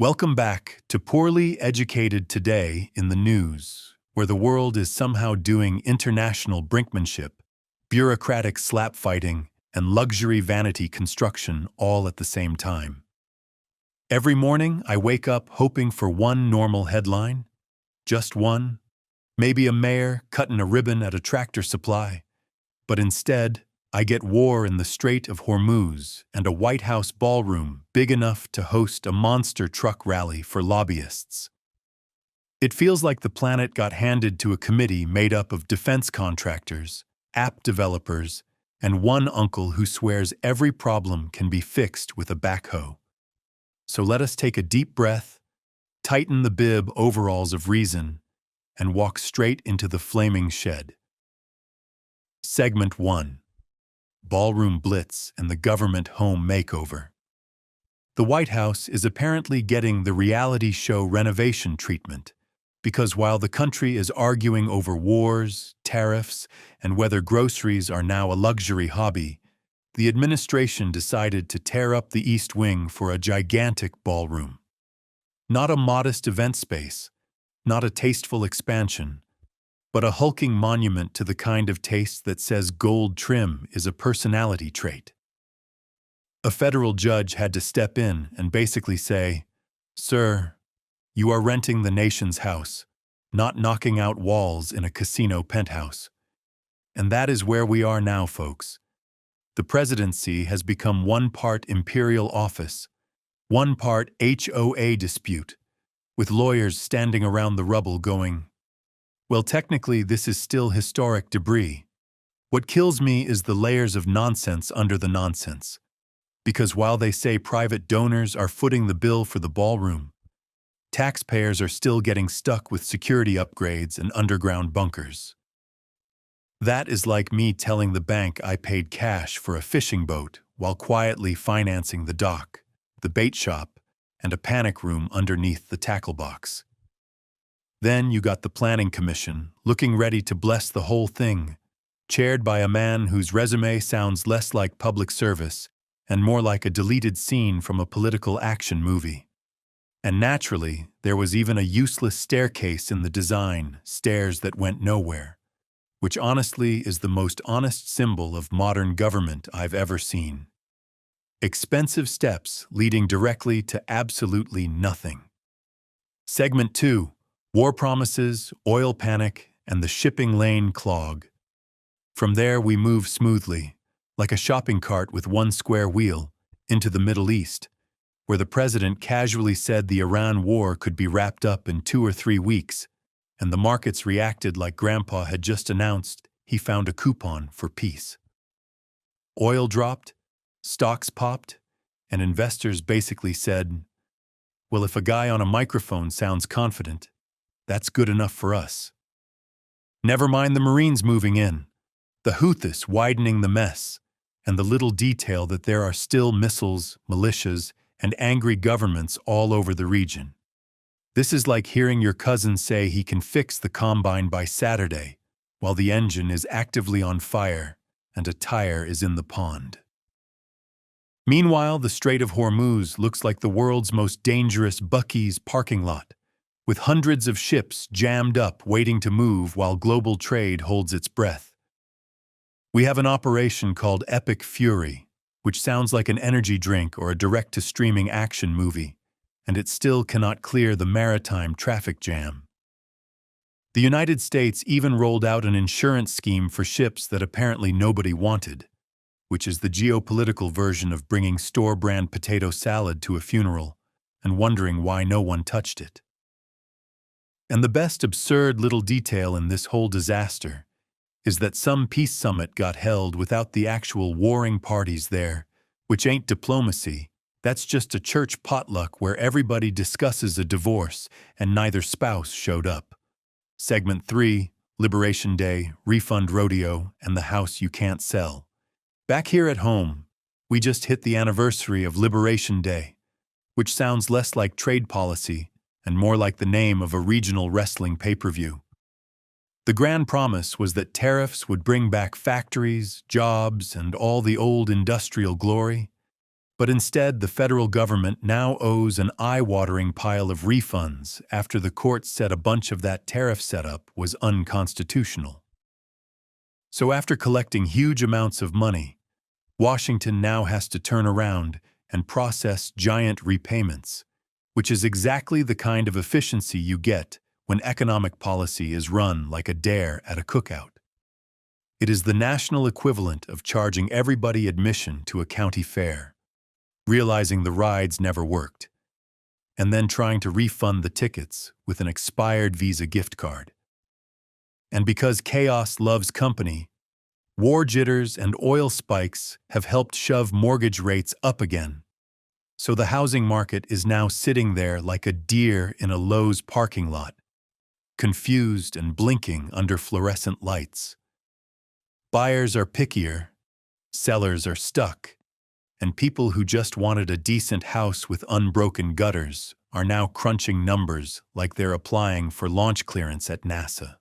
Welcome back to Poorly Educated Today in the News, where the world is somehow doing international brinkmanship, bureaucratic slap fighting, and luxury vanity construction all at the same time. Every morning, I wake up hoping for one normal headline. Just one. Maybe a mayor cutting a ribbon at a tractor supply. But instead, I get war in the Strait of Hormuz and a White House ballroom big enough to host a monster truck rally for lobbyists. It feels like the planet got handed to a committee made up of defense contractors, app developers, and one uncle who swears every problem can be fixed with a backhoe. So let us take a deep breath, tighten the bib overalls of reason, and walk straight into the flaming shed. Segment 1. Ballroom Blitz and the Government Home Makeover. The White House is apparently getting the reality show renovation treatment, because while the country is arguing over wars, tariffs, and whether groceries are now a luxury hobby, the administration decided to tear up the East Wing for a gigantic ballroom. Not a modest event space, not a tasteful expansion, but a hulking monument to the kind of taste that says gold trim is a personality trait. A federal judge had to step in and basically say, "Sir, you are renting the nation's house, not knocking out walls in a casino penthouse." And that is where we are now, folks. The presidency has become one part imperial office, one part HOA dispute, with lawyers standing around the rubble going, "Well, technically, this is still historic debris." What kills me is the layers of nonsense under the nonsense. Because while they say private donors are footing the bill for the ballroom, taxpayers are still getting stuck with security upgrades and underground bunkers. That is like me telling the bank I paid cash for a fishing boat while quietly financing the dock, the bait shop, and a panic room underneath the tackle box. Then you got the Planning Commission, looking ready to bless the whole thing, chaired by a man whose resume sounds less like public service and more like a deleted scene from a political action movie. And naturally, there was even a useless staircase in the design, stairs that went nowhere, which honestly is the most honest symbol of modern government I've ever seen. Expensive steps leading directly to absolutely nothing. Segment 2. War promises, oil panic, and the shipping lane clog. From there we move smoothly, like a shopping cart with one square wheel, into the Middle East, where the president casually said the Iran war could be wrapped up in 2 or 3 weeks, and the markets reacted like Grandpa had just announced he found a coupon for peace. Oil dropped, stocks popped, and investors basically said, "Well, if a guy on a microphone sounds confident, that's good enough for us." Never mind the Marines moving in, the Houthis widening the mess, and the little detail that there are still missiles, militias, and angry governments all over the region. This is like hearing your cousin say he can fix the combine by Saturday, while the engine is actively on fire and a tire is in the pond. Meanwhile, the Strait of Hormuz looks like the world's most dangerous Buc-ee's parking lot, with hundreds of ships jammed up waiting to move while global trade holds its breath. We have an operation called Epic Fury, which sounds like an energy drink or a direct-to-streaming action movie, and it still cannot clear the maritime traffic jam. The United States even rolled out an insurance scheme for ships that apparently nobody wanted, which is the geopolitical version of bringing store-brand potato salad to a funeral and wondering why no one touched it. And the best absurd little detail in this whole disaster is that some peace summit got held without the actual warring parties there, which ain't diplomacy, that's just a church potluck where everybody discusses a divorce and neither spouse showed up. Segment 3, Liberation Day, Refund Rodeo, and the House You Can't Sell. Back here at home, we just hit the anniversary of Liberation Day, which sounds less like trade policy and more like the name of a regional wrestling pay-per-view. The grand promise was that tariffs would bring back factories, jobs, and all the old industrial glory, But instead, the federal government now owes an eye-watering pile of refunds after the courts said a bunch of that tariff setup was unconstitutional. So after collecting huge amounts of money, Washington now has to turn around and process giant repayments, which is exactly the kind of efficiency you get when economic policy is run like a dare at a cookout. It is the national equivalent of charging everybody admission to a county fair, realizing the rides never worked, and then trying to refund the tickets with an expired Visa gift card. And because chaos loves company, war jitters and oil spikes have helped shove mortgage rates up again. So the housing market is now sitting there like a deer in a Lowe's parking lot, confused and blinking under fluorescent lights. Buyers are pickier, sellers are stuck, and people who just wanted a decent house with unbroken gutters are now crunching numbers like they're applying for launch clearance at NASA.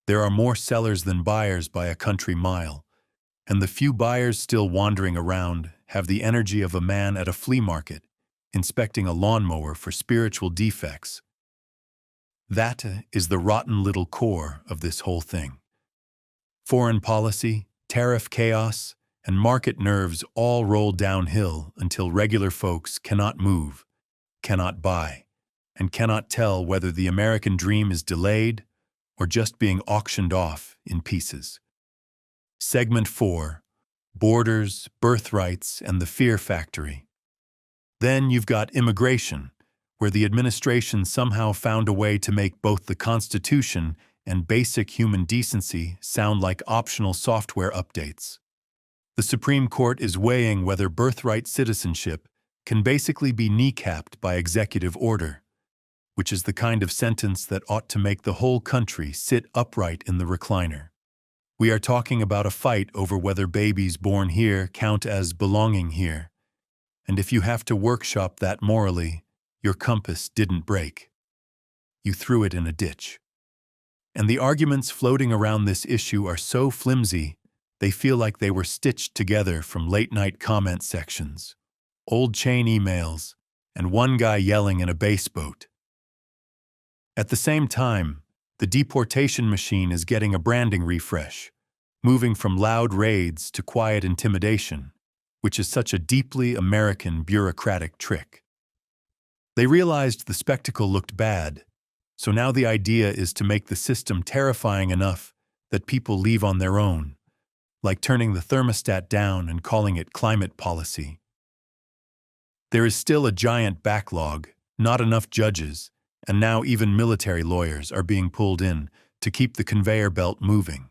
There are more sellers than buyers by a country mile, and the few buyers still wandering around have the energy of a man at a flea market, inspecting a lawnmower for spiritual defects. That is the rotten little core of this whole thing. Foreign policy, tariff chaos, and market nerves all roll downhill until regular folks cannot move, cannot buy, and cannot tell whether the American dream is delayed or just being auctioned off in pieces. Segment 4. Borders, birthrights, and the fear factory. Then you've got immigration, where the administration somehow found a way to make both the Constitution and basic human decency sound like optional software updates. The Supreme Court is weighing whether birthright citizenship can basically be kneecapped by executive order, which is the kind of sentence that ought to make the whole country sit upright in the recliner. We are talking about a fight over whether babies born here count as belonging here, and if you have to workshop that morally, your compass didn't break. You threw it in a ditch. And the arguments floating around this issue are so flimsy, they feel like they were stitched together from late-night comment sections, old chain emails, and one guy yelling in a bass boat. At the same time, the deportation machine is getting a branding refresh, moving from loud raids to quiet intimidation, which is such a deeply American bureaucratic trick. They realized the spectacle looked bad, so now the idea is to make the system terrifying enough that people leave on their own, like turning the thermostat down and calling it climate policy. There is still a giant backlog, not enough judges, and now even military lawyers are being pulled in to keep the conveyor belt moving,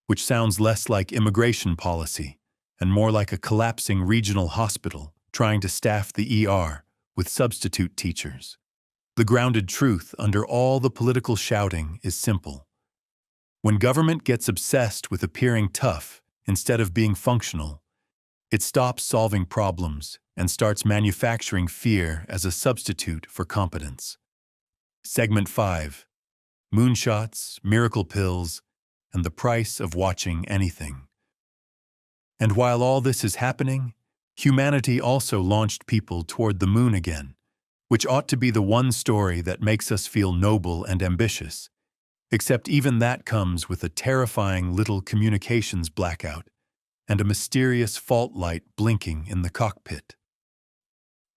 which sounds less like immigration policy and more like a collapsing regional hospital trying to staff the ER with substitute teachers. The grounded truth under all the political shouting is simple. When government gets obsessed with appearing tough instead of being functional, it stops solving problems and starts manufacturing fear as a substitute for competence. Segment 5. Moonshots, miracle pills, and the price of watching anything. And while all this is happening, humanity also launched people toward the moon again, which ought to be the one story that makes us feel noble and ambitious, except even that comes with a terrifying little communications blackout and a mysterious fault light blinking in the cockpit.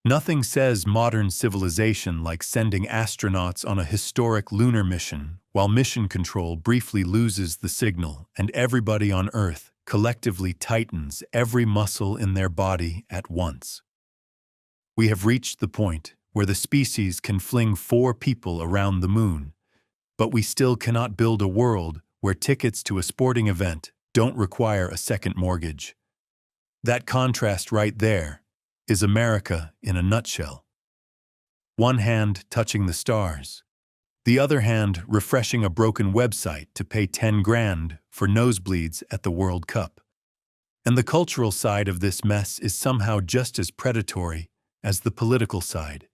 Nothing says modern civilization like sending astronauts on a historic lunar mission while mission control briefly loses the signal and everybody on Earth collectively tightens every muscle in their body at once. We have reached the point where the species can fling 4 people around the moon, but we still cannot build a world where tickets to a sporting event don't require a second mortgage. That contrast right there is America in a nutshell. One hand touching the stars, the other hand refreshing a broken website to pay 10 grand for nosebleeds at the World Cup. And the cultural side of this mess is somehow just as predatory as the political side,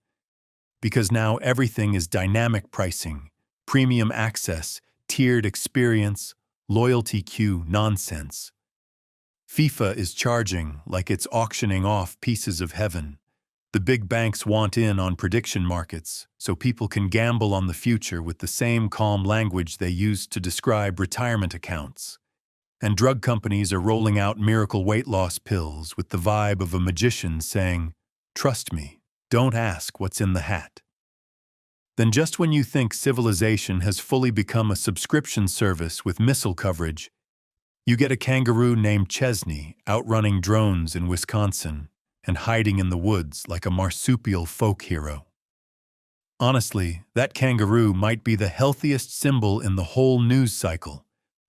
because now everything is dynamic pricing, premium access, tiered experience, loyalty queue nonsense. FIFA is charging like it's auctioning off pieces of heaven. The big banks want in on prediction markets, so people can gamble on the future with the same calm language they used to describe retirement accounts. And drug companies are rolling out miracle weight loss pills with the vibe of a magician saying, "Trust me, don't ask what's in the hat." Then just when you think civilization has fully become a subscription service with missile coverage, you get a kangaroo named Chesney outrunning drones in Wisconsin and hiding in the woods like a marsupial folk hero. Honestly, that kangaroo might be the healthiest symbol in the whole news cycle,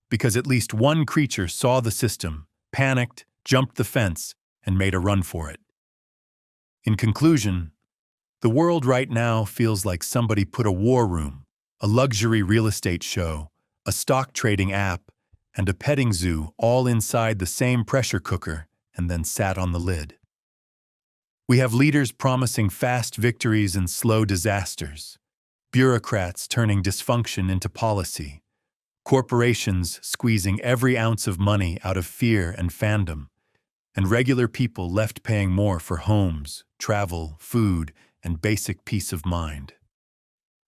because at least one creature saw the system, panicked, jumped the fence, and made a run for it. In conclusion, the world right now feels like somebody put a war room, a luxury real estate show, a stock trading app, and a petting zoo all inside the same pressure cooker and then sat on the lid. We have leaders promising fast victories and slow disasters, bureaucrats turning dysfunction into policy, corporations squeezing every ounce of money out of fear and fandom, and regular people left paying more for homes, travel, food, and basic peace of mind.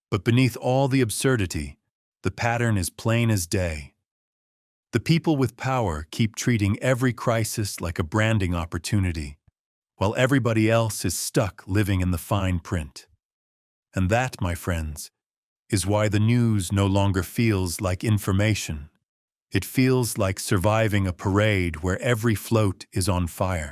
But beneath all the absurdity, the pattern is plain as day. The people with power keep treating every crisis like a branding opportunity, while everybody else is stuck living in the fine print. And that, my friends, is why the news no longer feels like information. It feels like surviving a parade where every float is on fire.